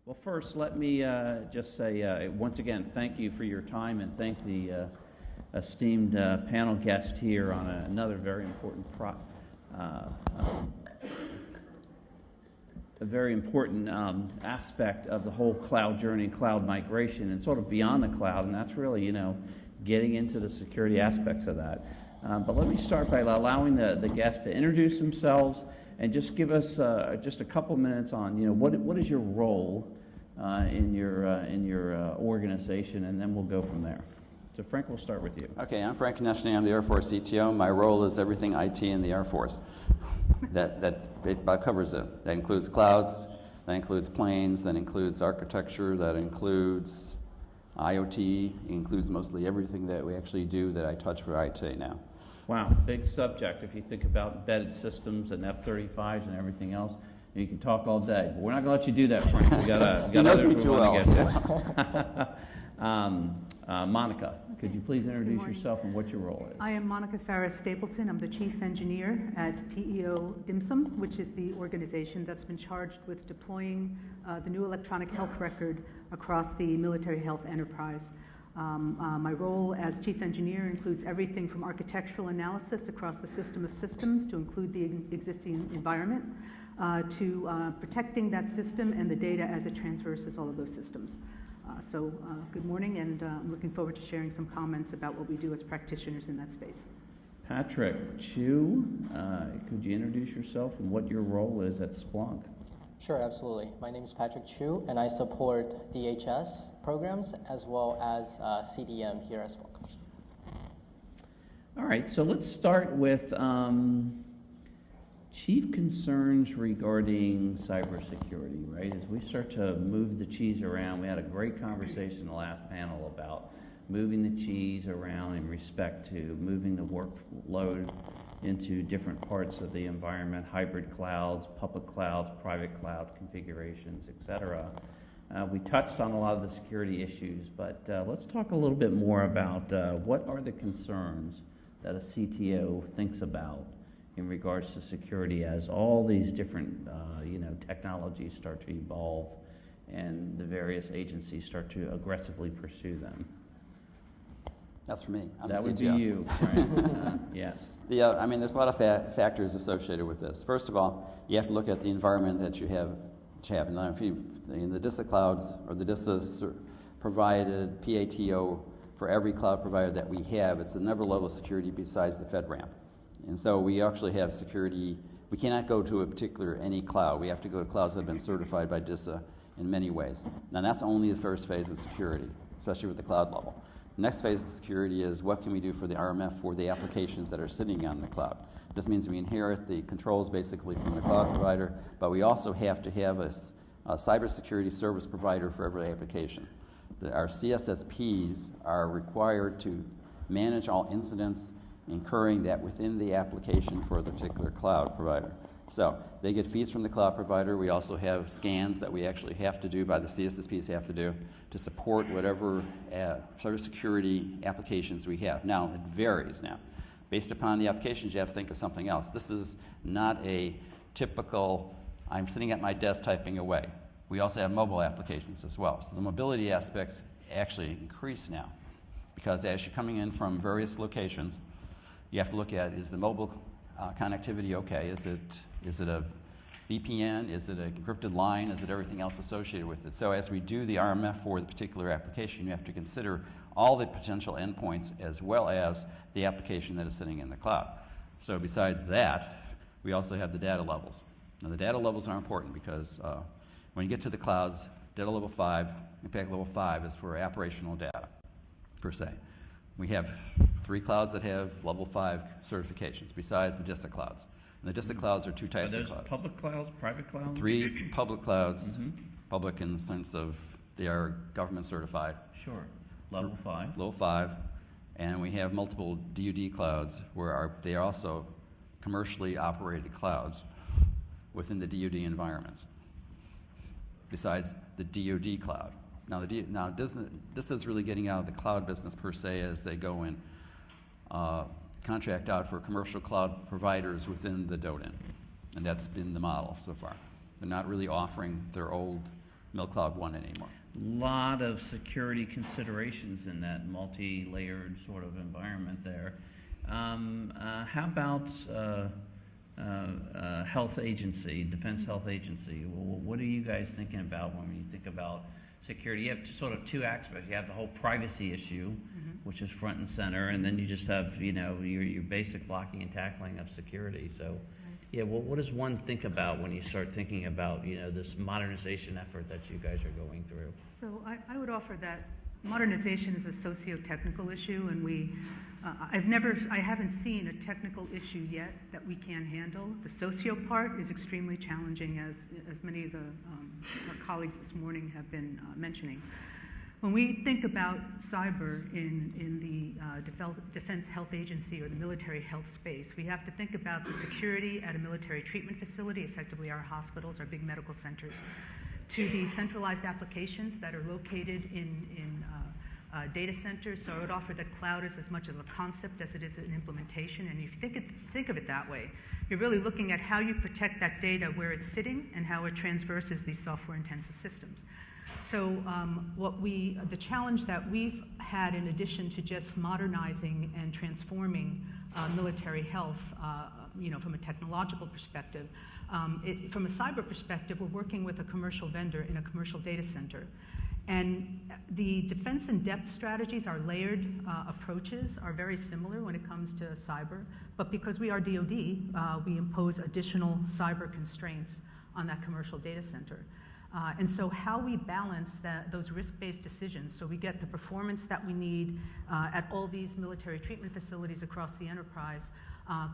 Well, first, let me just say once again, thank you for your time and thank the esteemed panel guest here on another very important aspect of the whole cloud journey and cloud migration and sort of beyond the cloud, and that's really, getting into the security aspects of that. But let me start by allowing the guests to introduce themselves and just give us just a couple minutes on, what is your role in your organization, and then we'll go from there. So Frank, we'll start with you. Okay, I'm Frank Konechny. I'm the Air Force CTO. My role is everything IT in the Air Force. That covers it. That includes clouds, that includes planes, that includes architecture, that includes IoT, it includes mostly everything that we actually do that I touch for IT now. Wow, big subject. If you think about embedded systems and F-35s and everything else, you can talk all day. But we're not going to let you do that, Frank. We got others we want to get to. Monica, could you please introduce yourself and what your role is? I am Monica Ferris Stapleton. I'm the Chief Engineer at PEO DIMSM, which is the organization that's been charged with deploying the new electronic health record across the military health enterprise. My role as Chief Engineer includes everything from architectural analysis across the system of systems to include the existing environment, to protecting that system and the data as it traverses all of those systems. So good morning, and I'm looking forward to sharing some comments about what we do as practitioners in that space. Patrick Chu, could you introduce yourself and what your role is at Splunk? Sure, absolutely. My name is Patrick Chu, and I support DHS programs as well as CDM here at Splunk. All right, so let's start with chief concerns regarding cybersecurity, right? As we start to move the cheese around, we had a great conversation in the last panel about moving the cheese around in respect to moving the workload into different parts of the environment, hybrid clouds, public clouds, private cloud configurations, et cetera. We touched on a lot of the security issues, but let's talk a little bit more about what are the concerns that a CTO thinks about in regards to security as all these different technologies start to evolve and the various agencies start to aggressively pursue them. That's for me. That would be you, right? Yes. There's a lot of factors associated with this. First of all, you have to look at the environment that you have. Now, if in the DISA clouds or the DISA provided PATO for every cloud provider that we have, it's another level of security besides the FedRAMP. And so we actually have security. We cannot go to a particular any cloud. We have to go to clouds that have been certified by DISA in many ways. Now that's only the first phase of security, especially with the cloud level. The next phase of security is what can we do for the RMF for the applications that are sitting on the cloud. This means we inherit the controls basically from the cloud provider, but we also have to have a cybersecurity service provider for every application. Our CSSPs are required to manage all incidents incurring that within the application for the particular cloud provider. So they get feeds from the cloud provider. We also have scans that we actually have to do by the CSSPs have to do to support whatever cybersecurity applications we have. Now, it varies now. Based upon the applications, you have to think of something else. This is not a typical, I'm sitting at my desk typing away. We also have mobile applications as well. So the mobility aspects actually increase now because as you're coming in from various locations, you have to look at, is the mobile connectivity okay? Is it a VPN? Is it an encrypted line? Is it everything else associated with it? So as we do the RMF for the particular application, you have to consider all the potential endpoints as well as the application that is sitting in the cloud. So besides that, we also have the data levels. Now the data levels are important because when you get to the clouds, data level 5, impact level 5 is for operational data, per se. We have 3 clouds that have level 5 certifications besides the DISA clouds. And the DISA clouds are 2 types of clouds. Public clouds, private clouds? 3 public clouds, public in the sense of they are government certified. Sure. Level 5. Level 5. And we have multiple DoD clouds where they are also commercially operated clouds within the DoD environments, besides the DoD cloud. Now, this is really getting out of the cloud business per se as they go and contract out for commercial cloud providers within the DoD. And that's been the model so far. They're not really offering their old MilCloud 1 anymore. Lot of security considerations in that multi-layered sort of environment there. How about health agency, Defense Health Agency? What are you guys thinking about when you think about security? You have sort of two aspects. You have the whole privacy issue, which is front and center, and then you just have, you know, your basic blocking and tackling of security. So, yeah, well, what does one think about when you start thinking about, you know, this modernization effort that you guys are going through? So I would offer that modernization is a socio-technical issue, and I haven't seen a technical issue yet that we can handle. The socio part is extremely challenging, as many of our colleagues this morning have been mentioning. When we think about cyber in the Defense Health Agency or the military health space, we have to think about the security at a military treatment facility, effectively our hospitals, our big medical centers, to the centralized applications that are located in data centers. So I would offer that cloud is as much of a concept as it is an implementation. And if you think of it that way, you're really looking at how you protect that data where it's sitting and how it transverses these software-intensive systems. So the challenge that we've had, in addition to just modernizing and transforming military health, from a technological perspective, from a cyber perspective, we're working with a commercial vendor in a commercial data center. And the defense in depth strategies, our layered approaches, are very similar when it comes to cyber. But because we are DoD, we impose additional cyber constraints on that commercial data center. And so how we balance those risk-based decisions, so we get the performance that we need at all these military treatment facilities across the enterprise,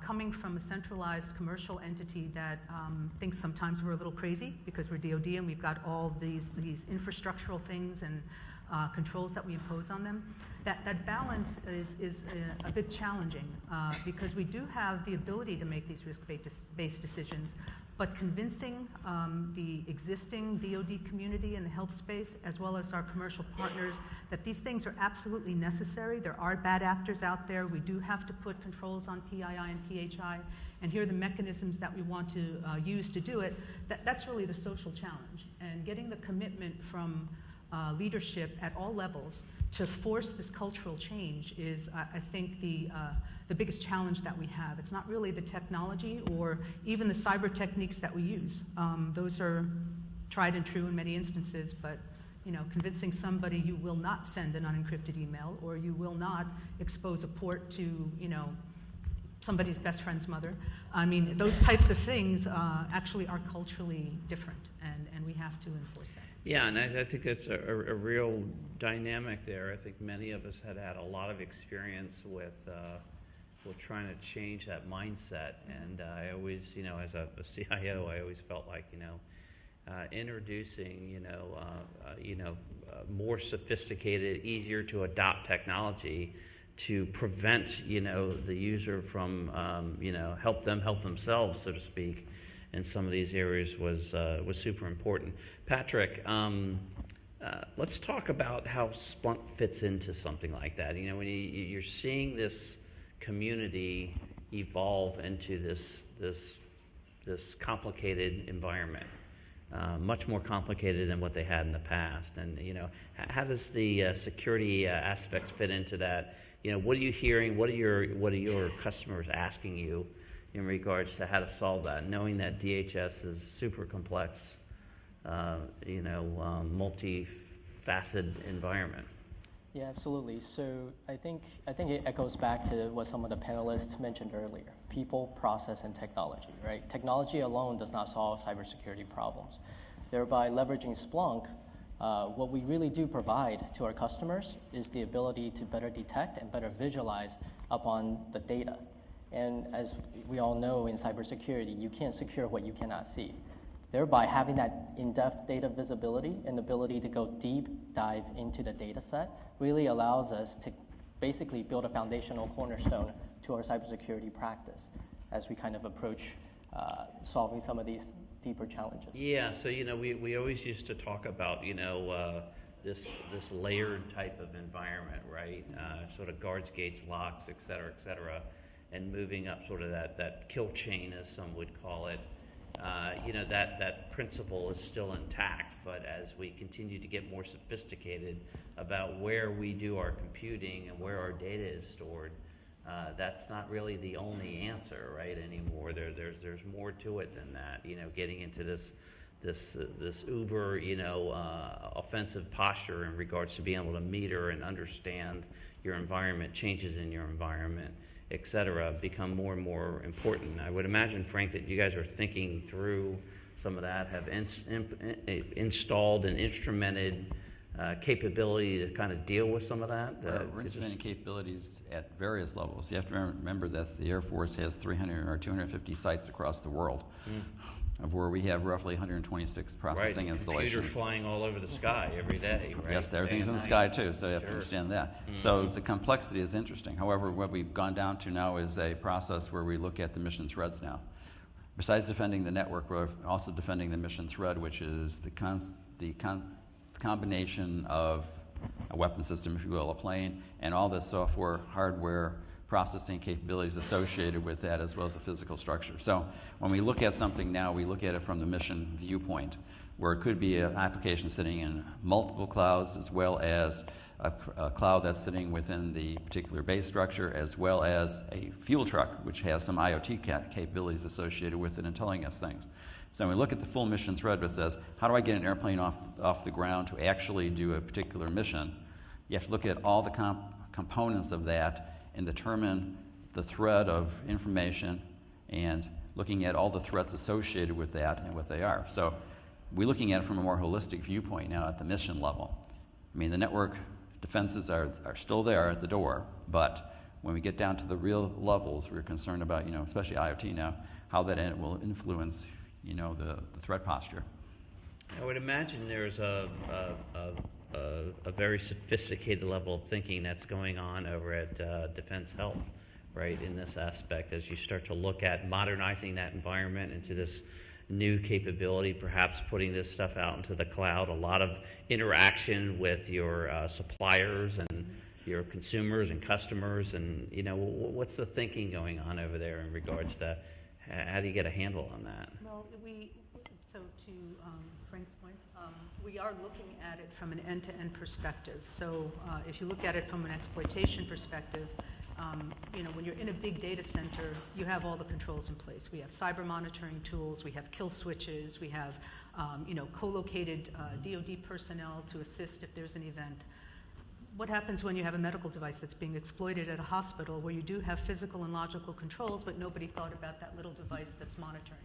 coming from a centralized commercial entity that thinks sometimes we're a little crazy because we're DoD and we've got all these infrastructural things and controls that we impose on them. That balance is a bit challenging because we do have the ability to make these risk-based decisions, but convincing the existing DoD community in the health space, as well as our commercial partners, that these things are absolutely necessary. There are bad actors out there. We do have to put controls on PII and PHI, and here are the mechanisms that we want to use to do it. That's really the social challenge, and getting the commitment from leadership at all levels to force this cultural change is, I think, the biggest challenge that we have. It's not really the technology or even the cyber techniques that we use. Those are tried and true in many instances, but convincing somebody you will not send an unencrypted email or you will not expose a port to, somebody's best friend's mother. I mean, those types of things actually are culturally different, and we have to enforce that. Yeah, and I think that's a real dynamic there. I think many of us had a lot of experience with trying to change that mindset. And I always, as a CIO, I always felt like, introducing, more sophisticated, easier to adopt technology to prevent, the user from, help themselves, so to speak, in some of these areas was super important. Patrick, let's talk about how Splunk fits into something like that. When you're seeing this community evolve into this complicated environment, much more complicated than what they had in the past. And how does the security aspects fit into that? What are you hearing? What are your customers asking you in regards to how to solve that, knowing that DHS is super complex, multi-faceted environment? Yeah, absolutely. So I think it echoes back to what some of the panelists mentioned earlier: people, process, and technology. Right? Technology alone does not solve cybersecurity problems. Thereby, leveraging Splunk, what we really do provide to our customers is the ability to better detect and better visualize upon the data. And as we all know, in cybersecurity, you can't secure what you cannot see. Thereby, having that in-depth data visibility and ability to go deep dive into the data set really allows us to basically build a foundational cornerstone to our cybersecurity practice as we kind of approach solving some of these deeper challenges. Yeah, so we always used to talk about this layered type of environment, right? Sort of guards, gates, locks, et cetera, and moving up sort of that kill chain, as some would call it. That principle is still intact. but as we continue to get more sophisticated about where we do our computing and where our data is stored, that's not really the only answer, right, anymore. There's more to it than that. You know, getting into this uber, offensive posture in regards to being able to meter and understand your environment, changes in your environment, et cetera, become more and more important. I would imagine, Frank, that you guys are thinking through some of that, have installed and instrumented capability to kind of deal with some of that. We're instrumenting capabilities at various levels. You have to remember that the Air Force has 300 or 250 sites across the world, of where we have roughly 126 processing installations. Computers flying all over the sky every day, right? Yes, everything's in the sky too, so you have to understand that. So the complexity is interesting. However, what we've gone down to now is a process where we look at the mission threads now. Besides defending the network, we're also defending the mission thread, which is the combination of a weapon system, if you will, a plane, and all the software, hardware, processing capabilities associated with that, as well as the physical structure. So when we look at something now, we look at it from the mission viewpoint, where it could be an application sitting in multiple clouds, as well as a cloud that's sitting within the particular base structure, as well as a fuel truck, which has some IoT capabilities associated with it and telling us things. So when we look at the full mission thread that says, how do I get an airplane off the ground to actually do a particular mission? You have to look at all the components of that and determine the thread of information and looking at all the threats associated with that and what they are. So we're looking at it from a more holistic viewpoint now at the mission level. I mean, the network defenses are still there at the door, but when we get down to the real levels, we're concerned about, especially IoT now, how that will influence, the threat posture. I would imagine there's a very sophisticated level of thinking that's going on over at Defense Health, right, in this aspect, as you start to look at modernizing that environment into this new capability, perhaps putting this stuff out into the cloud, a lot of interaction with your suppliers and your consumers and customers, and what's the thinking going on over there in regards to how do you get a handle on that? Well, so to Frank's point, we are looking at it from an end-to-end perspective. So if you look at it from an exploitation perspective, when you're in a big data center, you have all the controls in place. We have cyber monitoring tools, we have kill switches, we have co-located DoD personnel to assist if there's an event. What happens when you have a medical device that's being exploited at a hospital where you do have physical and logical controls, but nobody thought about that little device that's monitoring?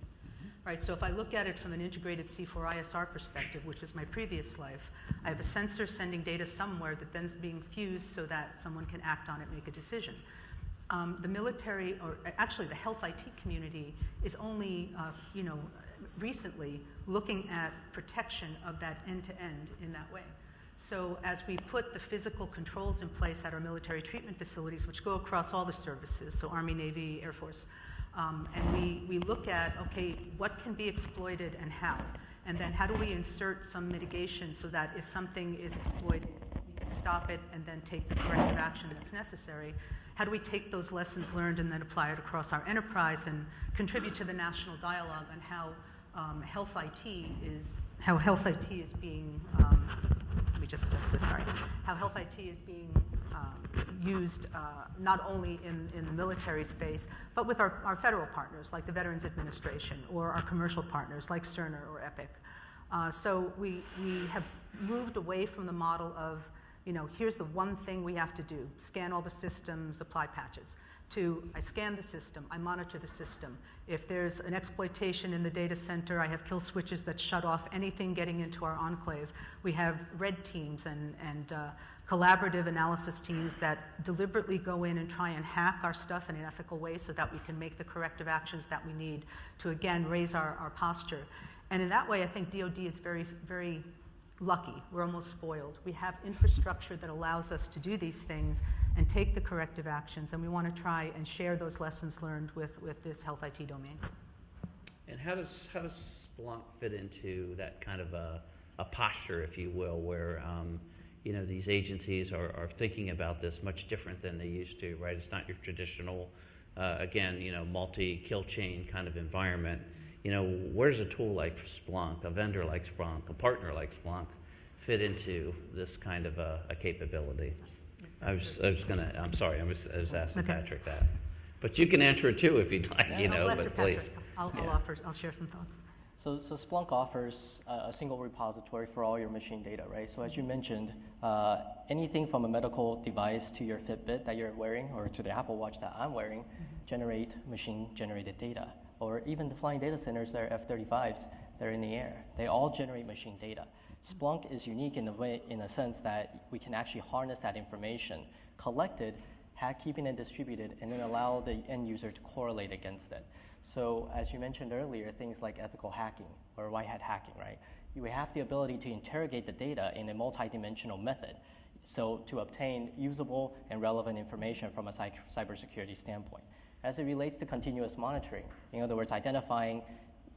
Right, so if I look at it from an integrated C4ISR perspective, which was my previous life, I have a sensor sending data somewhere that then is being fused so that someone can act on it, make a decision. The military, or actually the health IT community, is only, recently looking at protection of that end-to-end in that way. So as we put the physical controls in place at our military treatment facilities, which go across all the services, so Army, Navy, Air Force, and we look at, okay, what can be exploited and how? And then how do we insert some mitigation so that if something is exploited, we can stop it and then take the corrective action that's necessary? How do we take those lessons learned and then apply it across our enterprise and contribute to the national dialogue on how health IT is being, let me just adjust this, sorry, how health IT is being used not only in the military space, but with our federal partners like the Veterans Administration or our commercial partners like Cerner or Epic. So we have moved away from the model of, here's the one thing we have to do, scan all the systems, apply patches, to I scan the system, I monitor the system. If there's an exploitation in the data center, I have kill switches that shut off anything getting into our enclave. We have red teams and collaborative analysis teams that deliberately go in and try and hack our stuff in an ethical way so that we can make the corrective actions that we need to, again, raise our posture. And in that way, I think DoD is very, very lucky. We're almost spoiled. We have infrastructure that allows us to do these things and take the corrective actions, and we want to try and share those lessons learned with this health IT domain. And how does Splunk fit into that kind of a posture, if you will, where these agencies are thinking about this much different than they used to, right? It's not your traditional, multi-kill chain kind of environment. where does a tool like Splunk, a vendor like Splunk, a partner like Splunk fit into this kind of a capability? I'm sorry, I was asking Okay. Patrick that. But you can answer it too if you'd like, but please. I'll share some thoughts. So Splunk offers a single repository for all your machine data, right? So as you mentioned, anything from a medical device to your Fitbit that you're wearing or to the Apple Watch that I'm wearing generate machine-generated data. Or even the flying data centers that are F-35s that are in the air. They all generate machine data. Splunk is unique in a sense that we can actually harness that information, collect it, keeping it distributed, and then allow the end user to correlate against it. So as you mentioned earlier, things like ethical hacking or white hat hacking, right? You have the ability to interrogate the data in a multidimensional method, so to obtain usable and relevant information from a cybersecurity standpoint. As it relates to continuous monitoring, in other words, identifying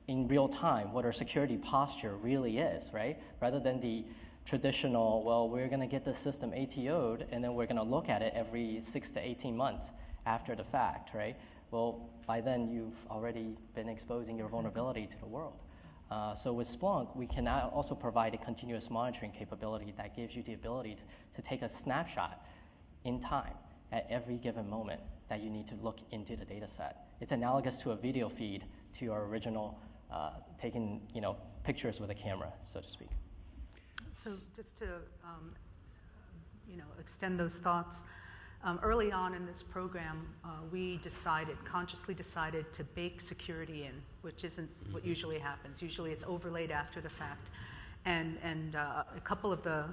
in real time what our security posture really is, right? Rather than the traditional, well, we're going to get the system ATO'd and then we're going to look at it every 6 to 18 months after the fact, right? Well, by then you've already been exposing your vulnerability to the world. So with Splunk, we can now also provide a continuous monitoring capability that gives you the ability to take a snapshot in time at every given moment that you need to look into the data set. It's analogous to a video feed to your original taking pictures with a camera, so to speak. So just to extend those thoughts, early on in this program, we consciously decided to bake security in, which isn't what usually happens. Usually it's overlaid after the fact. And a couple of the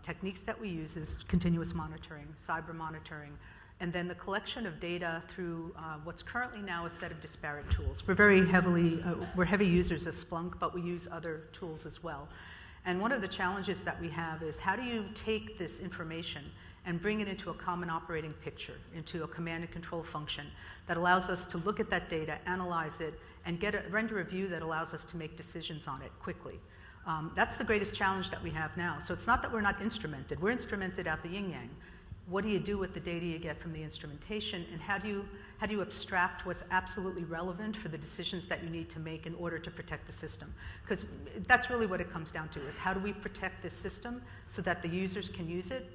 techniques that we use is continuous monitoring, cyber monitoring, and then the collection of data through what's currently now a set of disparate tools. We're heavy users of Splunk, but we use other tools as well. And one of the challenges that we have is how do you take this information and bring it into a common operating picture, into a command and control function that allows us to look at that data, analyze it, and render a view that allows us to make decisions on it quickly. That's the greatest challenge that we have now. So it's not that we're not instrumented. We're instrumented at the yin-yang. What do you do with the data you get from the instrumentation, and how do you abstract what's absolutely relevant for the decisions that you need to make in order to protect the system? Because that's really what it comes down to, is how do we protect this system so that the users can use it,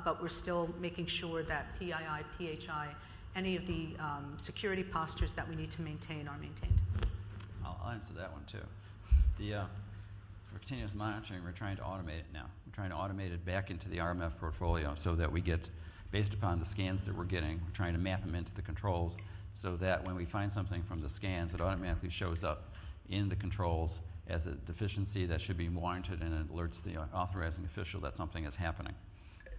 but we're still making sure that PII, PHI, any of the security postures that we need to maintain are maintained. I'll answer that one too. For continuous monitoring, we're trying to automate it now. We're trying to automate it back into the RMF portfolio so that we get, based upon the scans that we're getting, we're trying to map them into the controls so that when we find something from the scans, it automatically shows up in the controls as a deficiency that should be warranted, and it alerts the authorizing official that something is happening.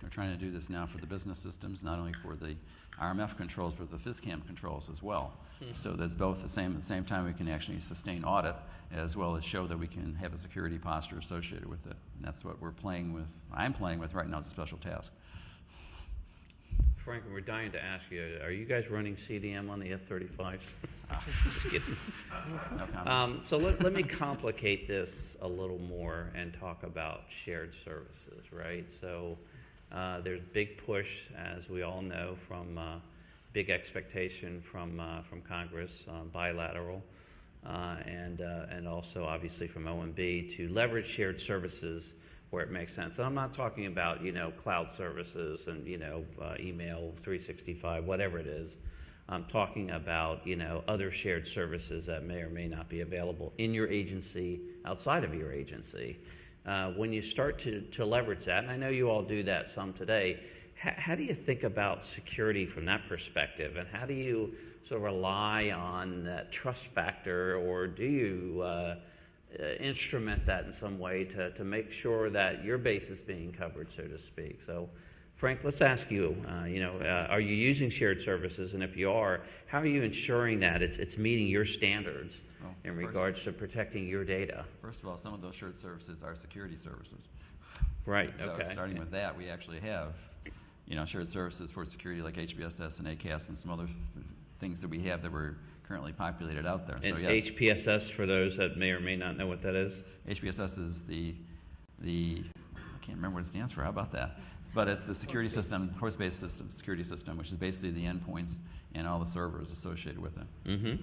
We're trying to do this now for the business systems, not only for the RMF controls, but the FISCAM controls as well. So that's both at the same time we can actually sustain audit, as well as show that we can have a security posture associated with it. And that's what I'm playing with right now as a special task. Frank, we're dying to ask you, are you guys running CDM on the F-35s? Just kidding. No comment. So let me complicate this a little more and talk about shared services, right? So there's big push, as we all know, from big expectation from Congress, bilateral, and also obviously from OMB to leverage shared services where it makes sense. And I'm not talking about cloud services and email 365, whatever it is. I'm talking about other shared services that may or may not be available in your agency, outside of your agency. When you start to leverage that, and I know you all do that some today, how do you think about security from that perspective, and how do you sort of rely on that trust factor, or do you instrument that in some way to make sure that your base is being covered, so to speak? So, Frank, let's ask you, are you using shared services, and if you are, how are you ensuring that it's meeting your standards in regards to protecting your data? First of all, some of those shared services are security services. Right, So okay. starting with that, we actually have shared services for security like HPSS and ACAS and some other things that we have that were currently populated out there. And so yes, HPSS, for those that may or may not know what that is? HPSS is the I can't remember what it stands for. How about that? But it's the security system, horse-based system, security system, which is basically the endpoints and all the servers associated with it. Mm-hmm.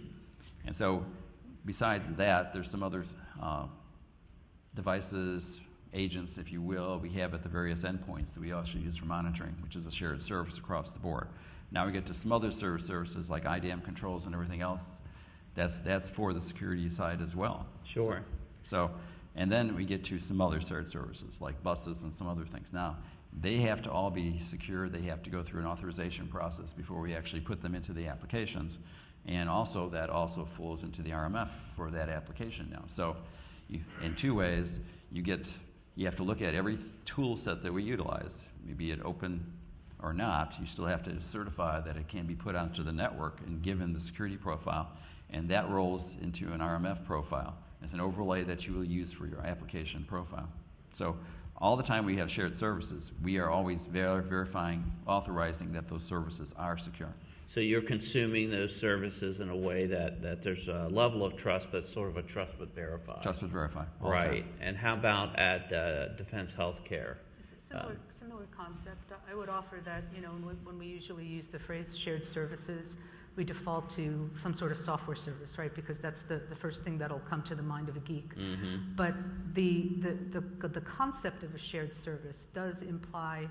And so besides that, there's some other devices, agents, if you will, we have at the various endpoints that we also use for monitoring, which is a shared service across the board. Now we get to some other services like IDAM controls and everything else. That's for the security side as well. Sure. So, and then we get to some other shared services like buses and some other things. Now, they have to all be secure. They have to go through an authorization process before we actually put them into the applications. And also, that also flows into the RMF for that application now. So, in two ways, you have to look at every tool set that we utilize, be it open or not. You still have to certify that it can be put onto the network and given the security profile, and that rolls into an RMF profile. It's an overlay that you will use for your application profile. So all the time we have shared services, we are always verifying, authorizing that those services are secure. So you're consuming those services in a way that there's a level of trust, but sort of a trust but verify. Trust but verify. All the Right. time. And how about at Defense Healthcare? It's a similar concept. I would offer that, when we usually use the phrase shared services, we default to some sort of software service, right? Because that's the first thing that'll come to the mind of a geek. Mm-hmm. But the concept of a shared service does imply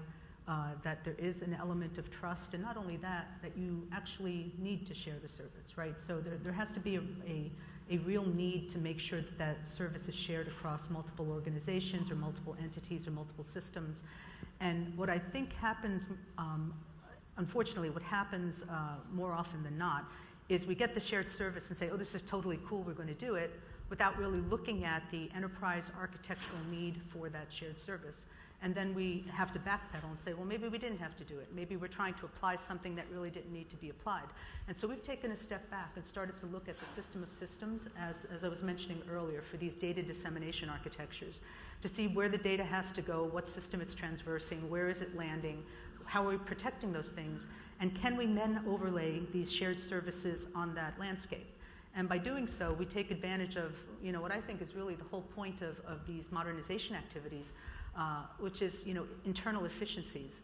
that there is an element of trust, and not only that you actually need to share the service, right? So there has to be a real need to make sure that service is shared across multiple organizations or multiple entities or multiple systems. And what I think happens, unfortunately, what happens more often than not is we get the shared service and say, oh, this is totally cool, we're going to do it, without really looking at the enterprise architectural need for that shared service. And then we have to backpedal and say, well, maybe we didn't have to do it. Maybe we're trying to apply something that really didn't need to be applied. And so we've taken a step back and started to look at the system of systems, as I was mentioning earlier, for these data dissemination architectures, to see where the data has to go, what system it's transversing, where is it landing, how are we protecting those things, and can we then overlay these shared services on that landscape? And by doing so, we take advantage of what I think is really the whole point of these modernization activities, which is internal efficiencies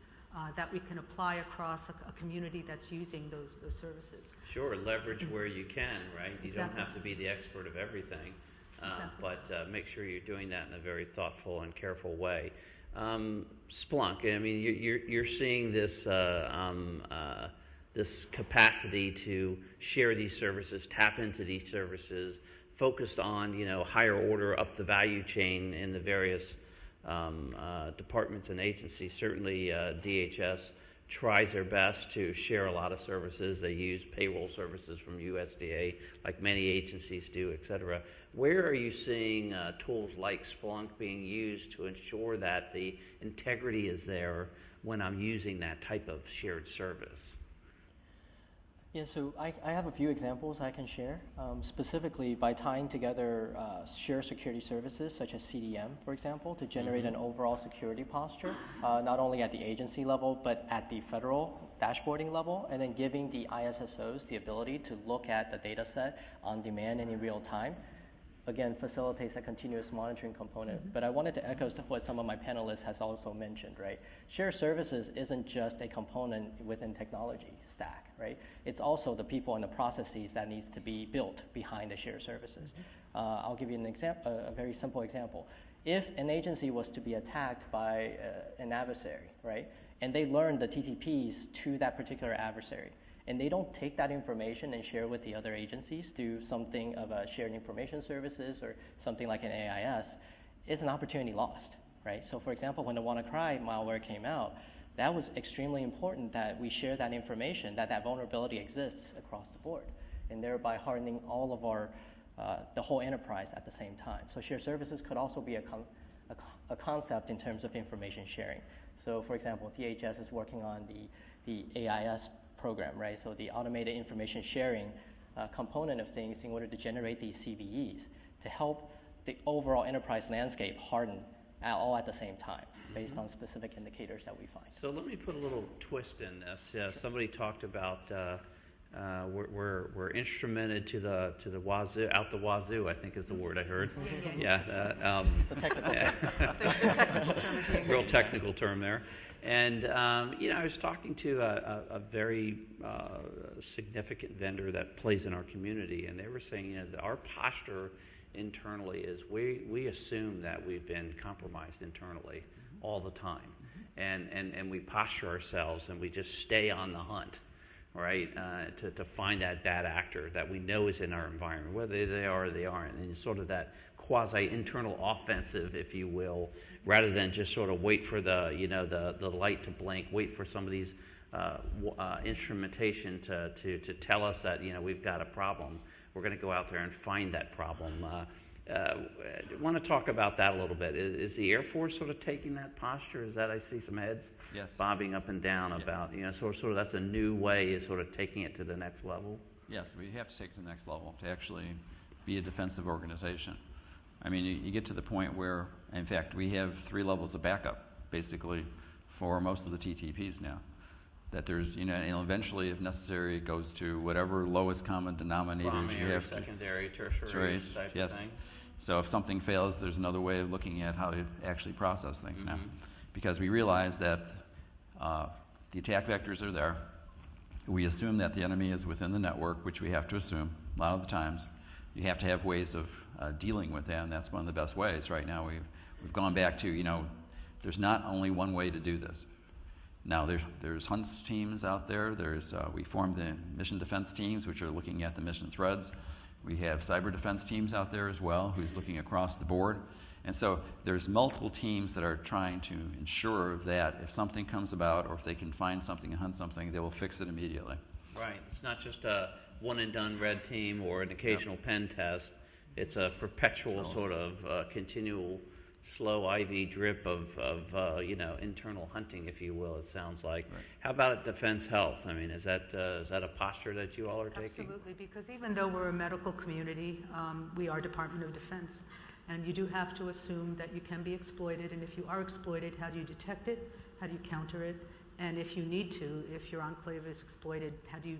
that we can apply across a community that's using those services. Sure, leverage where you can, right? You Exactly. don't have to be the expert of everything, Exactly. but make sure you're doing that in a very thoughtful and careful way. Splunk, I mean, you're seeing this this capacity to share these services, tap into these services, focused on higher order up the value chain in the various departments and agencies. Certainly, DHS tries their best to share a lot of services. They use payroll services from USDA, like many agencies do, et cetera. Where are you seeing tools like Splunk being used to ensure that the integrity is there when I'm using that type of shared service? Yeah, so I have a few examples I can share. Specifically, by tying together shared security services such as CDM, for example, to generate an overall security posture, not only at the agency level, but at the federal dashboarding level, and then giving the ISSOs the ability to look at the data set on demand and in real time. Again, facilitates a continuous monitoring component. But I wanted to echo what some of my panelists has also mentioned, right? Shared services isn't just a component within technology stack, right? It's also the people and the processes that needs to be built behind the shared services. I'll give you an example, a very simple example. If an agency was to be attacked by an adversary, right? And they learn the TTPs to that particular adversary, and they don't take that information and share with the other agencies through something of a shared information services or something like an AIS, is an opportunity lost, right? So for example, when the WannaCry malware came out, that was extremely important that we share that information, that vulnerability exists across the board, and thereby hardening all of our, the whole enterprise at the same time. So shared services could also be a concept in terms of information sharing. So for example, DHS is working on the AIS program, right? So the automated information sharing component of things in order to generate these CVEs to help the overall enterprise landscape harden all at the same time based on specific indicators that we find. So let me put a little twist in this. Somebody talked about we're instrumented to the wazoo, out the wazoo, I think is the word I heard. Yeah, It's a technical term. real technical term there. And I was talking to a very significant vendor that plays in our community, and they were saying, that our posture internally is we assume that we've been compromised internally all the time, and we posture ourselves and we just stay on the hunt, right, to find that bad actor that we know is in our environment, whether they are or they aren't, and it's sort of that quasi-internal offensive, if you will, rather than just sort of wait for the light to blink, wait for some of these instrumentation to tell us that we've got a problem. We're going to go out there and find that problem. I want to talk about that a little bit. Is the Air Force sort of taking that posture? Is that I see some heads bobbing up and down about sort of that's a new way is sort of taking it to the next level? Yes, we have to take it to the next level to actually be a defensive organization. I mean, you get to the point where, in fact, we have 3 levels of backup, basically, for most of the TTPs now. That there's, and eventually, if necessary, it goes to whatever lowest common denominators you have. Secondary, tertiary type of thing. So if something fails, there's another way of looking at how to actually process things now. Because we realize that the attack vectors are there. We assume that the enemy is within the network, which we have to assume a lot of the times. You have to have ways of dealing with that, and that's one of the best ways. Right now, we've gone back to, there's not only one way to do this. Now, there's hunts teams out there. We formed the mission defense teams, which are looking at the mission threads. We have cyber defense teams out there as well, who's looking across the board. And so there's multiple teams that are trying to ensure that if something comes about or if they can find something and hunt something, they will fix it immediately. Right. It's not just a one-and-done red team or an occasional pen test. It's a perpetual sort of continual slow IV drip of internal hunting, if you will, it sounds like. Right. How about at Defense Health? I mean, is that a posture that you all are taking? Absolutely, because even though we're a medical community, we are Department of Defense, and you do have to assume that you can be exploited, and if you are exploited, how do you detect it? How do you counter it? And if you need to, if your enclave is exploited, how do you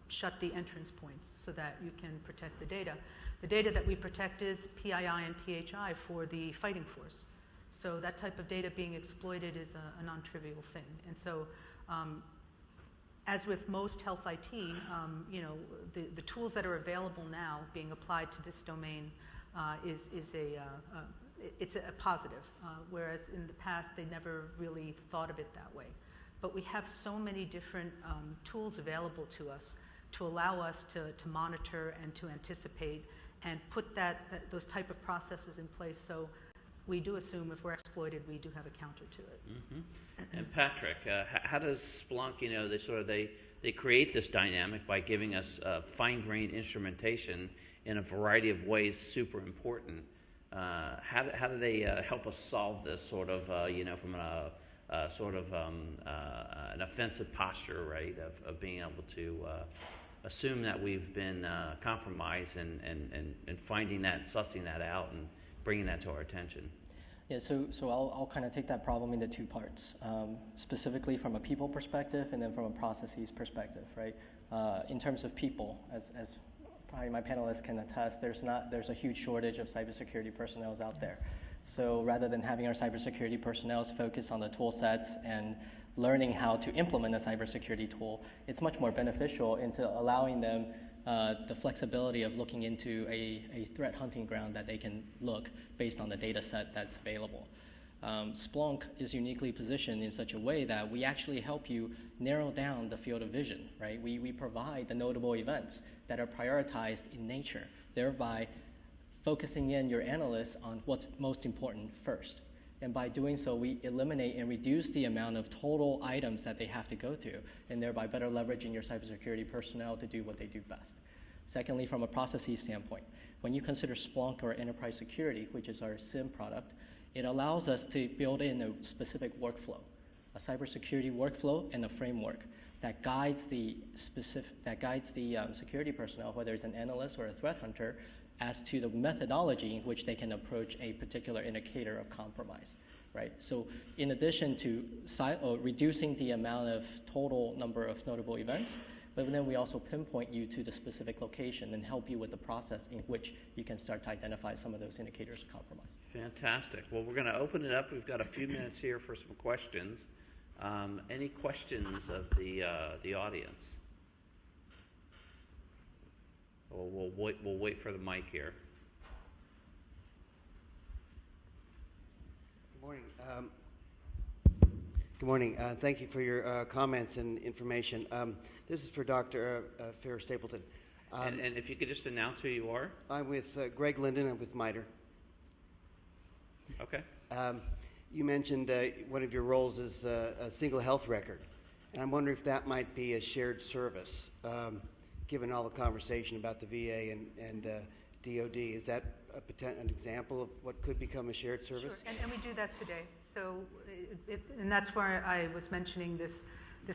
shut the entrance points so that you can protect the data? The data that we protect is PII and PHI for the fighting force. So that type of data being exploited is a non-trivial thing. And so as with most health IT, the tools that are available now being applied to this domain it's a positive, whereas in the past they never really thought of it that way. But we have so many different tools available to us to allow us to monitor and to anticipate and put those type of processes in place. So we do assume if we're exploited, we do have a counter to it. Mm-hmm. And Patrick, how does Splunk, they create this dynamic by giving us fine-grained instrumentation in a variety of ways, super important. How do they help us solve this sort of, from an offensive posture, right, of being able to assume that we've been compromised and finding that, sussing that out, and bringing that to our attention? Yeah, so I'll kind of take that problem into 2 parts, specifically from a people perspective and then from a processes perspective, right? In terms of people, as probably my panelists can attest, there's a huge shortage of cybersecurity personnel out there. So rather than having our cybersecurity personnel focus on the tool sets and learning how to implement a cybersecurity tool, it's much more beneficial into allowing them the flexibility of looking into a threat hunting ground that they can look based on the data set that's available. Splunk is uniquely positioned in such a way that we actually help you narrow down the field of vision, right? We provide the notable events that are prioritized in nature, thereby focusing in your analysts on what's most important first. And by doing so, we eliminate and reduce the amount of total items that they have to go through, and thereby better leveraging your cybersecurity personnel to do what they do best. Secondly, from a processes standpoint, when you consider Splunk or enterprise security, which is our SIM product, it allows us to build in a specific workflow, a cybersecurity workflow and a framework that guides the security personnel, whether it's an analyst or a threat hunter, as to the methodology in which they can approach a particular indicator of compromise, right? So in addition to reducing the amount of total number of notable events, but then we also pinpoint you to the specific location and help you with the process in which you can start to identify some of those indicators of compromise. Fantastic. Well, we're going to open it up. We've got a few minutes here for some questions. Any questions of the audience? We'll wait for the mic here. Good morning. Good morning. Thank you for your comments and information. This is for Dr. Ferris Stapleton. And if you could just announce who you are. I'm with Greg Linden. I'm with MITRE. Okay. You mentioned one of your roles is a single health record. And I'm wondering if that might be a shared service, given all the conversation about the VA and DOD. Is that an example of what could become a shared service? Sure, and we do that today. So, and that's where I was mentioning this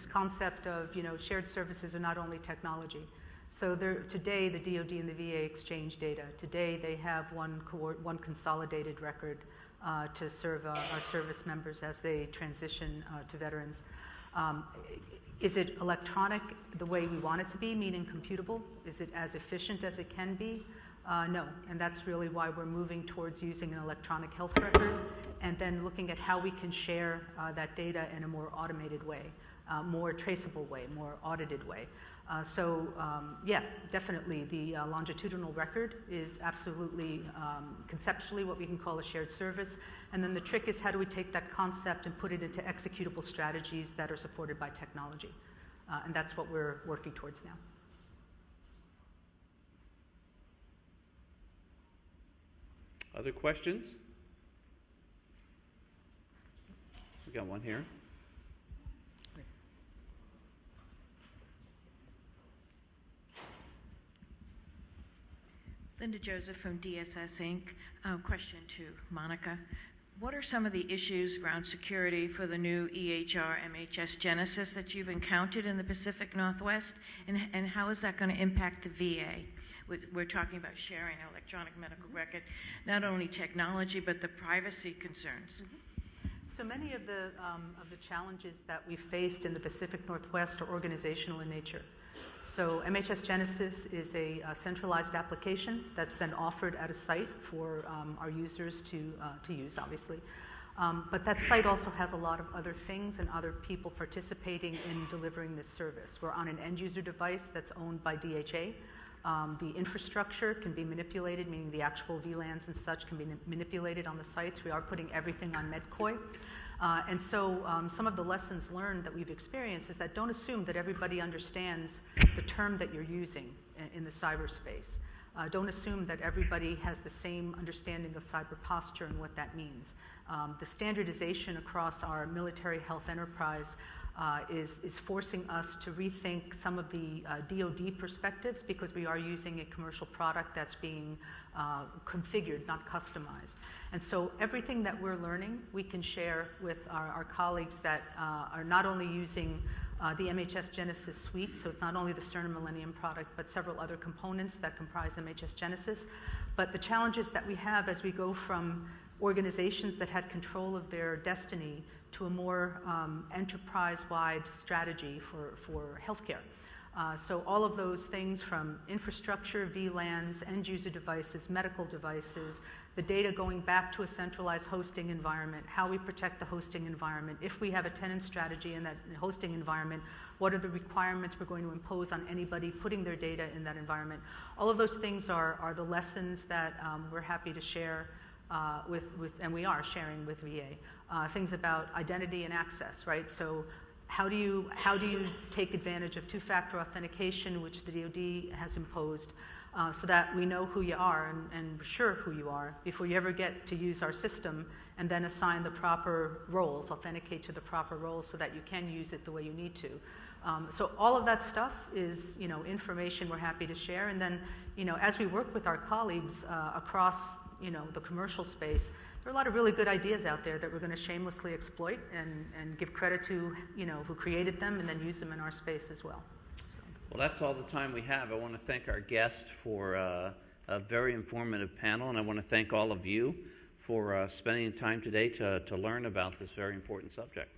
concept of, shared services are not only technology. So today, the DoD and the VA exchange data. Today, they have one consolidated record to serve our service members as they transition to veterans. Is it electronic the way we want it to be, meaning computable? Is it as efficient as it can be? No, and that's really why we're moving towards using an electronic health record and then looking at how we can share that data in a more automated way, more traceable way, more audited way. Yeah, definitely the longitudinal record is absolutely conceptually what we can call a shared service. And then the trick is how do we take that concept and put it into executable strategies that are supported by technology. And that's what we're working towards now. Other questions? We got one here. Linda Joseph from DSS Inc. Question to Monica. What are some of the issues around security for the new EHR MHS Genesis that you've encountered in the Pacific Northwest, and how is that going to impact the VA? We're talking about sharing an electronic medical record, not only technology, but the privacy concerns. So many of the challenges that we faced in the Pacific Northwest are organizational in nature. So MHS Genesis is a centralized application that's then offered at a site for our users to use, obviously. But that site also has a lot of other things and other people participating in delivering this service. We're on an end-user device that's owned by DHA. The infrastructure can be manipulated, meaning the actual VLANs and such can be manipulated on the sites. We are putting everything on MedCoy. And so some of the lessons learned that we've experienced is that don't assume that everybody understands the term that you're using in the cyberspace. Don't assume that everybody has the same understanding of cyber posture and what that means. The standardization across our military health enterprise is forcing us to rethink some of the DoD perspectives because we are using a commercial product that's being configured, not customized. And so everything that we're learning, we can share with our colleagues that are not only using the MHS Genesis suite, so it's not only the Cerner Millennium product, but several other components that comprise MHS Genesis. But the challenges that we have as we go from organizations that had control of their destiny to a more enterprise-wide strategy for healthcare. So all of those things from infrastructure, VLANs, end-user devices, medical devices, the data going back to a centralized hosting environment, how we protect the hosting environment. If we have a tenant strategy in that hosting environment, what are the requirements we're going to impose on anybody putting their data in that environment? All of those things are the lessons that we're happy to share and we are sharing with VA. Things about identity and access, right? So how do you take advantage of two-factor authentication, which the DoD has imposed, so that we know who you are and we're sure who you are before you ever get to use our system, and then assign the proper roles, authenticate to the proper roles so that you can use it the way you need to. So all of that stuff is, information we're happy to share. And then, as we work with our colleagues across, the commercial space, there are a lot of really good ideas out there that we're going to shamelessly exploit and give credit to, who created them and then use them in our space as well. So. Well, that's all the time we have. I want to thank our guest for a very informative panel, and I want to thank all of you for spending time today to learn about this very important subject.